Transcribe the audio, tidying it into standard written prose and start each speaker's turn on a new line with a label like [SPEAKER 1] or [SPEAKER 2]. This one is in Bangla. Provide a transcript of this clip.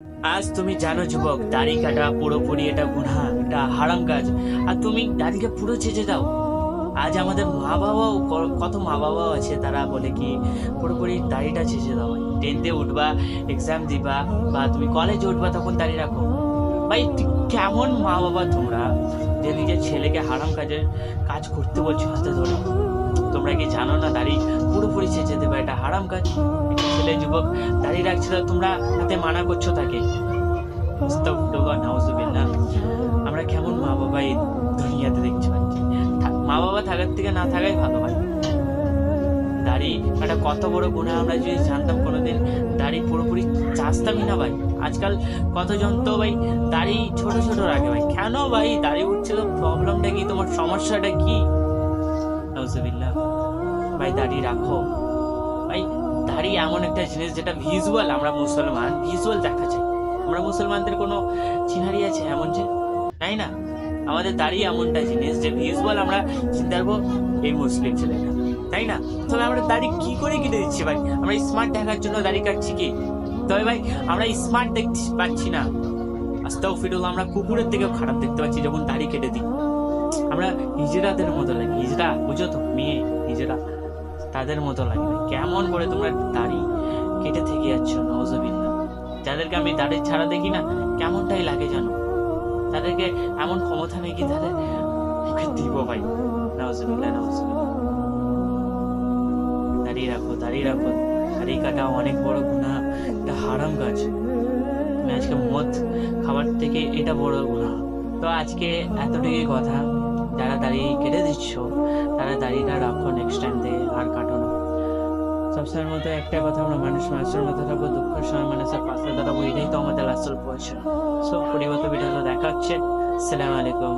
[SPEAKER 1] আজ তুমি জানো যুবক, দাড়ি কাটা পুরোপুরি এটা গুনাহ, এটা হারাম কাজ। আর তুমি দাড়িকে পুরো ছেঁচে দাও। আজ আমাদের মা বাবাও, কত মা বাবাও আছে, তারা বলে কি পুরোপুরি দাড়িটা ছেঁচে দাও। ভাই 10th-এ উঠবা, এক্সাম দিবা, বা তুমি কলেজে উঠবা, তখন দাড়ি রাখো। ভাই কেমন মা বাবা তোমরা, যে নিজের ছেলেকে হারাম কাজ করতে বলছো হাতে ধরে? তোমরা কি জানো না দাড়ি পুরোপুরি ছেঁচে দেবে এটা হারাম কাজ? একটা ছেলে যুবক দাড়ি রাখছে না, তোমরা হাতে মানা করছো তাকে। আস্তাগফিরুল্লাহ, নাউজুবিল্লাহ। আমরা কেমন মা বাবা এই দুনিয়াতে দেখতে পাচ্ছি। মা বাবা থাকার থেকে না থাকাই ভালো। ভাই দাড়ি একটা কত বড় গুনাহ, আমরা যদি জানতাম কোনোদিন দাড়ি পুরোপুরি চাচতামই না। ভাই আজকাল কতজন তো ভাই দাড়ি ছোট ছোট রাখে। ভাই কেন ভাই দাড়ি উঠছে? তো প্রবলেমটা কি, তোমার সমস্যাটা কি? নাউজুবিল্লাহ। ভাই দাড়ি রাখো। ভাই দাড়ি এমন একটা জিনিস যেটা ভিজুয়াল, আমরা মুসলমান ভিজুয়াল দেখা চাই। আমরা মুসলমানদের কোনো চিনারি আছে এমন যে? তাই না? আমাদের দাড়ি এমনটা জিনিস যে ভিজুয়াল আমরা চিন্তা করবো এই মুসলিম ছেলেটা, তাই না? তবে আমরা দাড়ি কি করে কেটে দিচ্ছি? ভাই আমরা স্মার্ট দেখার জন্য দাড়ি কাটছি কি? তবে ভাই আমরা স্মার্ট দেখতে পাচ্ছি না। আস্তাগফিরুল্লাহ, আমরা কুকুরের থেকেও খারাপ দেখতে পাচ্ছি যখন দাড়ি কেটে দিই। আমরা হিজড়াদের মতো লাগে। হিজড়া বুঝো তো, মেয়ে হিজড়া, তাদের মতো লাগে। কেমন করে তোমরা দাড়ি কেটে থেকে যাচ্ছ? নাউজুবিল্লাহ। যাদেরকে আমি দাড়ি ছাড়া দেখি না, কেমনটাই লাগে জানো? তাদেরকে এমন ক্ষমতা নেই কি তাদের মুখে দিব। ভাই নাউজুবিল্লাহ, নাউজুবিল্লাহ। দাঁড়িয়ে রাখো, দাঁড়িয়ে রাখো। দাড়ি কাটা অনেক বড় গুনাহ, এটা হারাম কাজ। তুমি আজকে মদ খাবার থেকে এটা বড় গুনাহ। তো আজকে এতটুকুই কথা। যারা দাড়ি কেটে দিচ্ছ তারা দাড়িটা রাখো, নেক্সট টাইম থেকে আর কাটো না। সবসময়ের মতো একটা কথা, আমরা মানুষের মতো থাকবো, দুঃখের সময় মানুষের পাশে দাঁড়াবো, এটাই তো আমাদের আসল পয়সা। সব পরিবর্তন ভিডিওতে দেখা হচ্ছে। আসসালামু আলাইকুম।